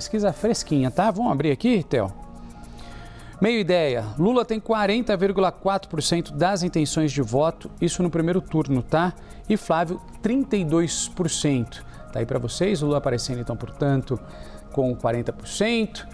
Pesquisa fresquinha, tá? Vamos abrir aqui, Theo? Meio ideia, Lula tem 40,4% das intenções de voto, isso no primeiro turno, tá? E Flávio, 32%. Tá aí para vocês, Lula aparecendo então, portanto, com 40%.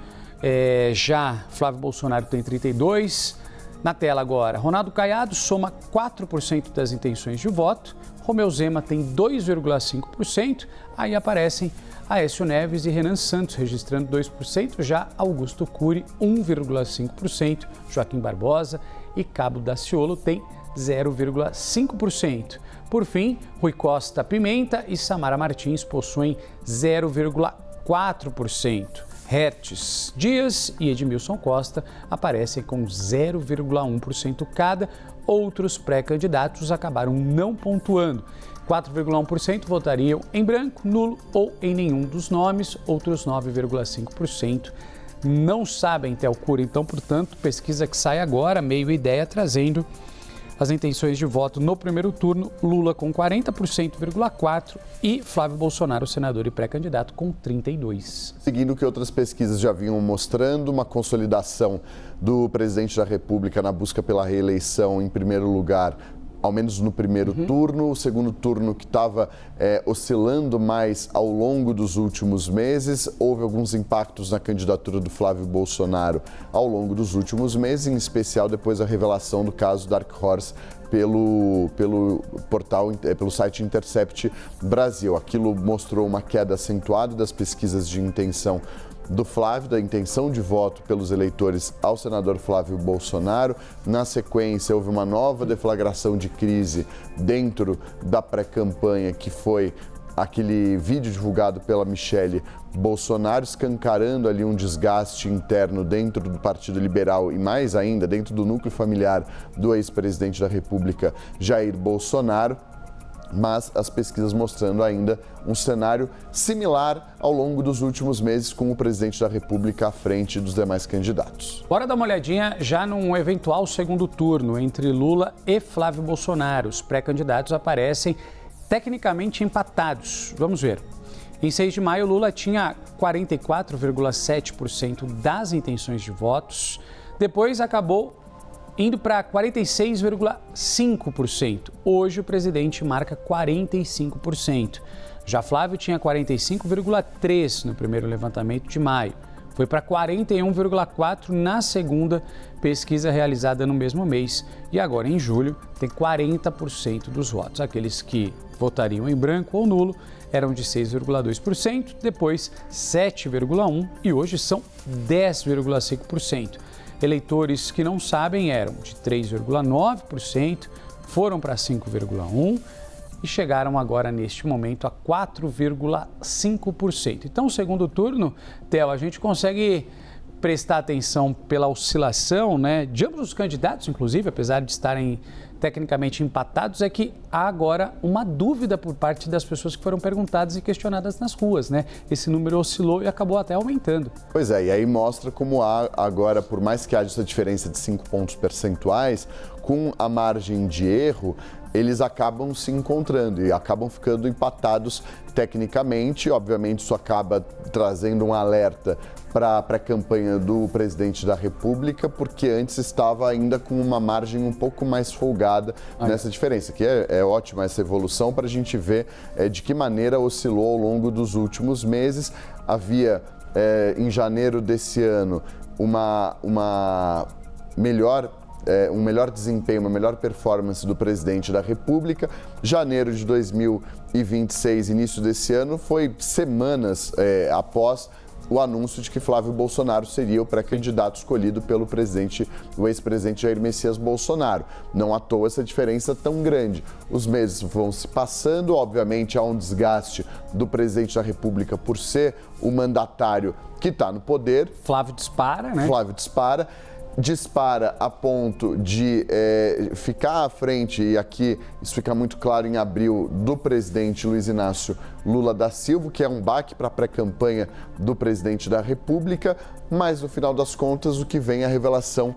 Já Flávio Bolsonaro tem 32%. Na tela agora, Ronaldo Caiado soma 4% das intenções de voto, Romeu Zema tem 2,5%, aí aparecem Aécio Neves e Renan Santos registrando 2%, já Augusto Cury 1,5%, Joaquim Barbosa e Cabo Daciolo tem 0,5%. Por fim, Rui Costa Pimenta e Samara Martins possuem 0,4%. Hertz Dias e Edmilson Costa aparecem com 0,1% cada. Outros pré-candidatos acabaram não pontuando. 4,1% votariam em branco, nulo ou em nenhum dos nomes. Outros 9,5% não sabem, Theo Cury. Então, portanto, pesquisa que sai agora, Meio Ideia, trazendo as intenções de voto no primeiro turno, Lula com 40,4% e Flávio Bolsonaro, senador e pré-candidato, com 32%. Seguindo o que outras pesquisas já vinham mostrando, uma consolidação do presidente da República na busca pela reeleição em primeiro lugar, ao menos no primeiro turno. O segundo turno que estava oscilando mais ao longo dos últimos meses. Houve alguns impactos na candidatura do Flávio Bolsonaro ao longo dos últimos meses, em especial depois da revelação do caso Dark Horse pelo site Intercept Brasil. Aquilo mostrou uma queda acentuada das pesquisas de intenção do Flávio, da intenção de voto pelos eleitores ao senador Flávio Bolsonaro. Na sequência, houve uma nova deflagração de crise dentro da pré-campanha, que foi aquele vídeo divulgado pela Michele Bolsonaro, escancarando ali um desgaste interno dentro do Partido Liberal e, mais ainda, dentro do núcleo familiar do ex-presidente da República, Jair Bolsonaro. Mas as pesquisas mostrando ainda um cenário similar ao longo dos últimos meses, com o presidente da República à frente dos demais candidatos. Bora dar uma olhadinha já num eventual segundo turno entre Lula e Flávio Bolsonaro. Os pré-candidatos aparecem tecnicamente empatados. Vamos ver. Em 6 de maio, Lula tinha 44,7% das intenções de votos. Depois acabou indo para 46,5%. Hoje o presidente marca 45%. Já Flávio tinha 45,3% no primeiro levantamento de maio. Foi para 41,4% na segunda pesquisa realizada no mesmo mês. E agora, em julho, tem 40% dos votos. Aqueles que votariam em branco ou nulo eram de 6,2%, depois 7,1% e hoje são 10,5%. Eleitores que não sabem eram de 3,9%, foram para 5,1% e chegaram agora, neste momento, a 4,5%. Então, o segundo turno, Theo, a gente consegue prestar atenção pela oscilação, né, de ambos os candidatos, inclusive, apesar de estarem tecnicamente empatados, é que há agora uma dúvida por parte das pessoas que foram perguntadas e questionadas nas ruas, né? Esse número oscilou e acabou até aumentando. Pois é, e aí mostra como há agora, por mais que haja essa diferença de 5 pontos percentuais, com a margem de erro, eles acabam se encontrando e acabam ficando empatados tecnicamente. Obviamente, isso acaba trazendo um alerta para a campanha do presidente da República, porque antes estava ainda com uma margem um pouco mais folgada nessa diferença, que é ótima essa evolução para a gente ver de que maneira oscilou ao longo dos últimos meses. Havia, em janeiro desse ano, um melhor desempenho, uma melhor performance do presidente da República. Janeiro de 2026, início desse ano, foi semanas após o anúncio de que Flávio Bolsonaro seria o pré-candidato escolhido pelo o ex-presidente Jair Messias Bolsonaro. Não à toa essa diferença tão grande. Os meses vão se passando, obviamente há um desgaste do presidente da República por ser o mandatário que está no poder. Flávio dispara, né? Flávio dispara a ponto de ficar à frente, e aqui isso fica muito claro em abril, do presidente Luiz Inácio Lula da Silva, que é um baque para a pré-campanha do presidente da República, mas no final das contas o que vem é a revelação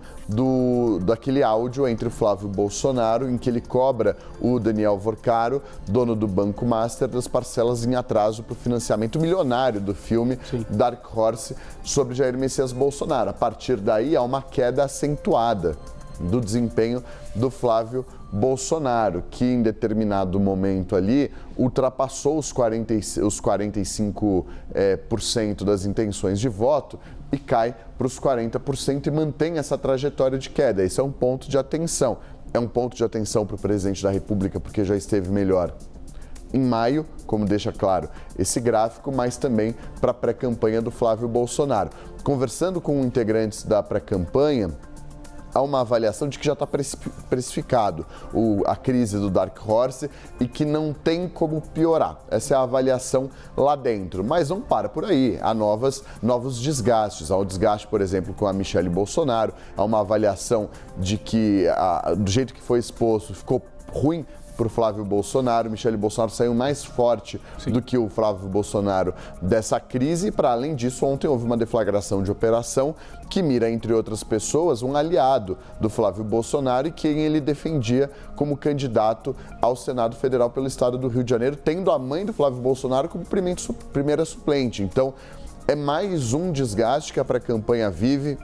daquele áudio entre o Flávio Bolsonaro, em que ele cobra o Daniel Vorcaro, dono do Banco Master, das parcelas em atraso para o financiamento milionário do filme Dark Horse sobre Jair Messias Bolsonaro. A partir daí há uma queda acentuada do desempenho do Flávio Bolsonaro, que em determinado momento ali ultrapassou os 45% das intenções de voto e cai para os 40% e mantém essa trajetória de queda. Esse é um ponto de atenção. É um ponto de atenção para o presidente da República, porque já esteve melhor em maio, como deixa claro esse gráfico, mas também para a pré-campanha do Flávio Bolsonaro. Conversando com integrantes da pré-campanha, há uma avaliação de que já está precificado a crise do Dark Horse e que não tem como piorar. Essa é a avaliação lá dentro. Mas não para por aí. Há novos desgastes. Há um desgaste, por exemplo, com a Michelle Bolsonaro. Há uma avaliação de que, do jeito que foi exposto, ficou ruim para o Flávio Bolsonaro. Michelle Bolsonaro saiu mais forte do que o Flávio Bolsonaro dessa crise. Para além disso, ontem houve uma deflagração de operação que mira, entre outras pessoas, um aliado do Flávio Bolsonaro e quem ele defendia como candidato ao Senado Federal pelo estado do Rio de Janeiro, tendo a mãe do Flávio Bolsonaro como primeira suplente. Então, é mais um desgaste que a pré-campanha vive.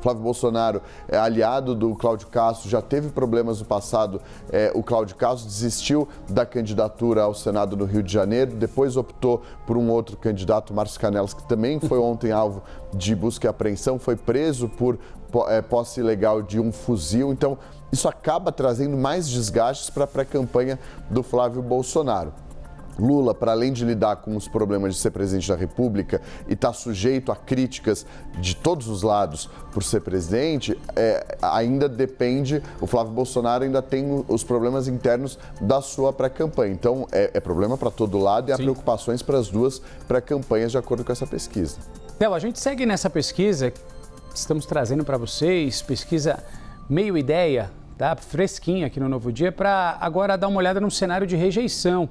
Flávio Bolsonaro é aliado do Cláudio Castro, já teve problemas no passado. O Cláudio Castro desistiu da candidatura ao Senado no Rio de Janeiro, depois optou por um outro candidato, Márcio Canelas, que também foi ontem alvo de busca e apreensão, foi preso por posse ilegal de um fuzil. Então, isso acaba trazendo mais desgastes para a pré-campanha do Flávio Bolsonaro. Lula, para além de lidar com os problemas de ser presidente da República e estar sujeito a críticas de todos os lados por ser presidente, ainda depende, o Flávio Bolsonaro ainda tem os problemas internos da sua pré-campanha. Então, é problema para todo lado e há preocupações para as duas pré-campanhas, de acordo com essa pesquisa. Theo, a gente segue nessa pesquisa, estamos trazendo para vocês, pesquisa Meio Ideia, tá? Fresquinha aqui no Novo Dia, para agora dar uma olhada no cenário de rejeição.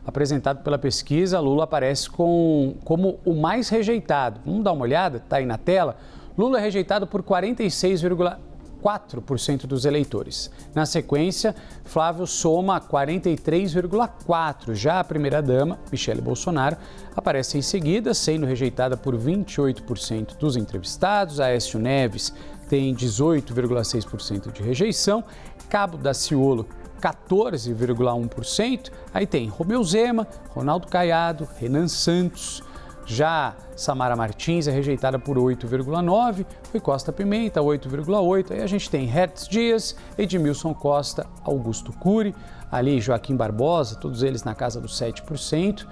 Apresentado pela pesquisa, Lula aparece como o mais rejeitado. Vamos dar uma olhada? Está aí na tela. Lula é rejeitado por 46,4% dos eleitores. Na sequência, Flávio soma 43,4%. Já a primeira-dama, Michelle Bolsonaro, aparece em seguida, sendo rejeitada por 28% dos entrevistados. Aécio Neves tem 18,6% de rejeição. Cabo Daciolo, 14,1%, aí tem Romeu Zema, Ronaldo Caiado, Renan Santos. Já Samara Martins é rejeitada por 8,9%, Rui Costa Pimenta, 8,8%, aí a gente tem Hertz Dias, Edmilson Costa, Augusto Cury, ali Joaquim Barbosa, todos eles na casa dos 7%.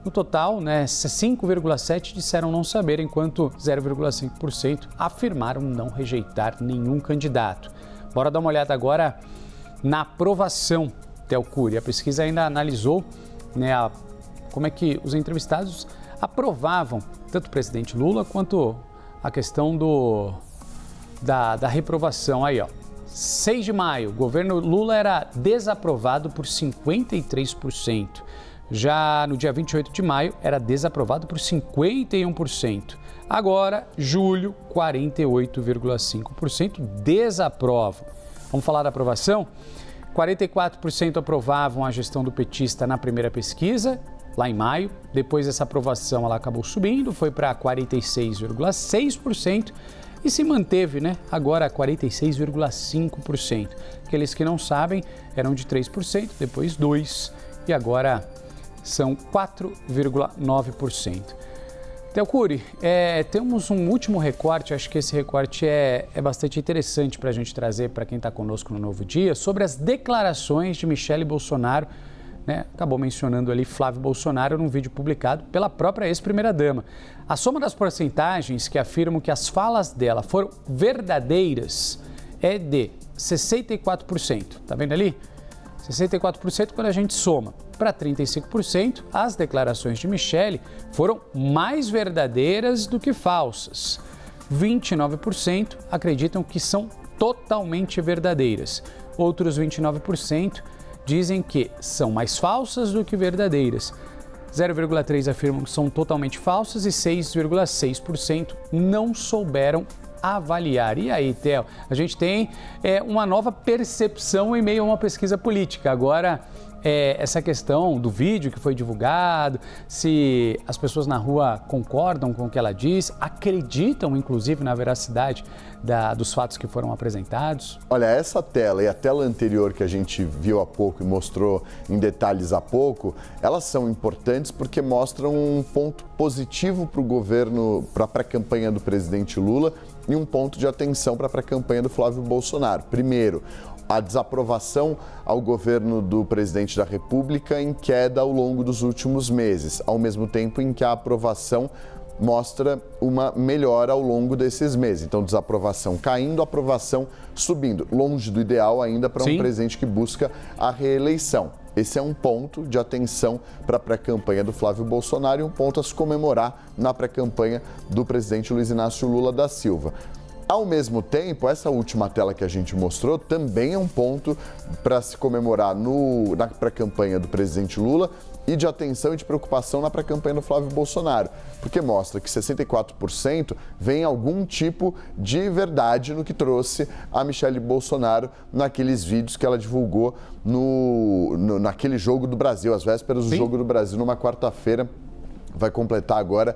No total, 5,7% disseram não saber, enquanto 0,5% afirmaram não rejeitar nenhum candidato. Bora dar uma olhada agora na aprovação, Theo Cury. A pesquisa ainda analisou como é que os entrevistados aprovavam tanto o presidente Lula quanto a questão da reprovação. Aí, 6 de maio, o governo Lula era desaprovado por 53%. Já no dia 28 de maio, era desaprovado por 51%. Agora, julho, 48,5% desaprovam. Vamos falar da aprovação? 44% aprovavam a gestão do petista na primeira pesquisa, lá em maio. Depois essa aprovação ela acabou subindo, foi para 46,6% e se manteve, agora 46,5%. Aqueles que não sabem eram de 3%, depois 2% e agora são 4,9%. Theo Cury, temos um último recorte, acho que esse recorte é bastante interessante para a gente trazer para quem está conosco no Novo Dia, sobre as declarações de Michelle Bolsonaro, acabou mencionando ali Flávio Bolsonaro num vídeo publicado pela própria ex-primeira-dama. A soma das porcentagens que afirmam que as falas dela foram verdadeiras é de 64%. Tá vendo ali? 64% quando a gente soma para 35%, as declarações de Michelle foram mais verdadeiras do que falsas. 29% acreditam que são totalmente verdadeiras. Outros 29% dizem que são mais falsas do que verdadeiras. 0,3% afirmam que são totalmente falsas e 6,6% não souberam avaliar. E aí, Theo, a gente tem uma nova percepção em meio a uma pesquisa política. Agora, essa questão do vídeo que foi divulgado, se as pessoas na rua concordam com o que ela diz, acreditam, inclusive, na veracidade dos fatos que foram apresentados? Olha, essa tela e a tela anterior que a gente viu há pouco e mostrou em detalhes há pouco, elas são importantes porque mostram um ponto positivo para o governo, para a pré-campanha do presidente Lula e um ponto de atenção para a pré-campanha do Flávio Bolsonaro. Primeiro, a desaprovação ao governo do presidente da República em queda ao longo dos últimos meses, ao mesmo tempo em que a aprovação mostra uma melhora ao longo desses meses. Então, desaprovação caindo, aprovação subindo, longe do ideal ainda para um presidente que busca a reeleição. Esse é um ponto de atenção para a pré-campanha do Flávio Bolsonaro e um ponto a se comemorar na pré-campanha do presidente Luiz Inácio Lula da Silva. Ao mesmo tempo, essa última tela que a gente mostrou também é um ponto para se comemorar na pré-campanha do presidente Lula e de atenção e de preocupação na pré-campanha do Flávio Bolsonaro, porque mostra que 64% vem algum tipo de verdade no que trouxe a Michelle Bolsonaro naqueles vídeos que ela divulgou naquele Jogo do Brasil, às vésperas do Jogo do Brasil, numa quarta-feira, vai completar agora.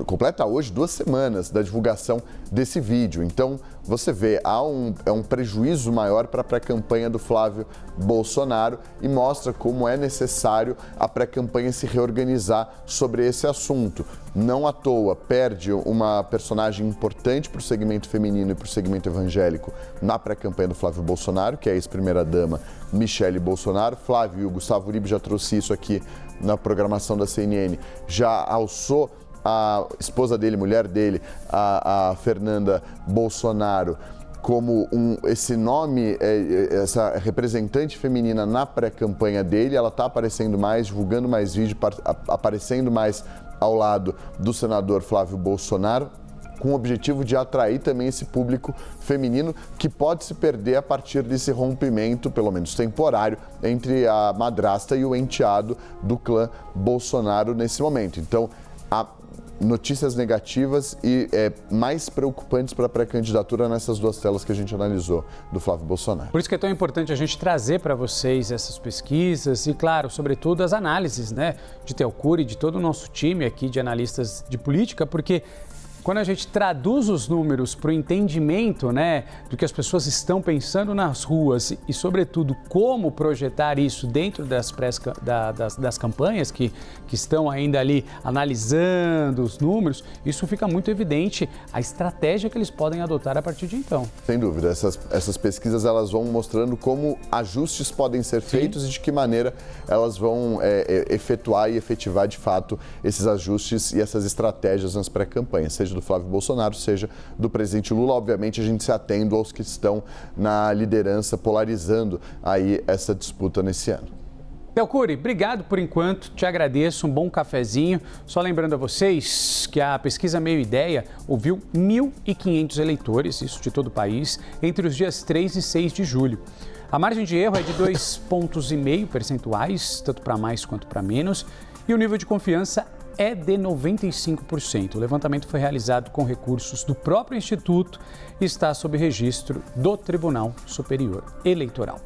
Completa hoje 2 semanas da divulgação desse vídeo. Então, você vê, é um prejuízo maior para a pré-campanha do Flávio Bolsonaro e mostra como é necessário a pré-campanha se reorganizar sobre esse assunto. Não à toa, perde uma personagem importante para o segmento feminino e para o segmento evangélico na pré-campanha do Flávio Bolsonaro, que é a ex-primeira-dama Michelle Bolsonaro. Flávio e o Gustavo Uribe já trouxe isso aqui na programação da CNN, já alçou a esposa dele, mulher dele, a Fernanda Bolsonaro, como esse nome, essa representante feminina na pré-campanha dele. Ela está aparecendo mais, divulgando mais vídeo, aparecendo mais ao lado do senador Flávio Bolsonaro, com o objetivo de atrair também esse público feminino que pode se perder a partir desse rompimento, pelo menos temporário, entre a madrasta e o enteado do clã Bolsonaro nesse momento. Então, há notícias negativas e mais preocupantes para a pré-candidatura nessas 2 telas que a gente analisou do Flávio Bolsonaro. Por isso que é tão importante a gente trazer para vocês essas pesquisas e, claro, sobretudo as análises, de Theo Cury e de todo o nosso time aqui de analistas de política, porque quando a gente traduz os números para o entendimento, do que as pessoas estão pensando nas ruas e, sobretudo, como projetar isso dentro das campanhas que estão ainda ali analisando os números, isso fica muito evidente a estratégia que eles podem adotar a partir de então. Sem dúvida, essas pesquisas elas vão mostrando como ajustes podem ser feitos e de que maneira elas vão efetuar e efetivar de fato esses ajustes e essas estratégias nas pré-campanhas, seja do Flávio Bolsonaro, seja do presidente Lula. Obviamente, a gente se atendo aos que estão na liderança, polarizando aí essa disputa nesse ano. Theo Cury, obrigado por enquanto, te agradeço, um bom cafezinho. Só lembrando a vocês que a pesquisa Meio Ideia ouviu 1.500 eleitores, isso de todo o país, entre os dias 3 e 6 de julho. A margem de erro é de 2,5 pontos percentuais, tanto para mais quanto para menos, e o nível de confiança é de 95%. O levantamento foi realizado com recursos do próprio Instituto e está sob registro do Tribunal Superior Eleitoral.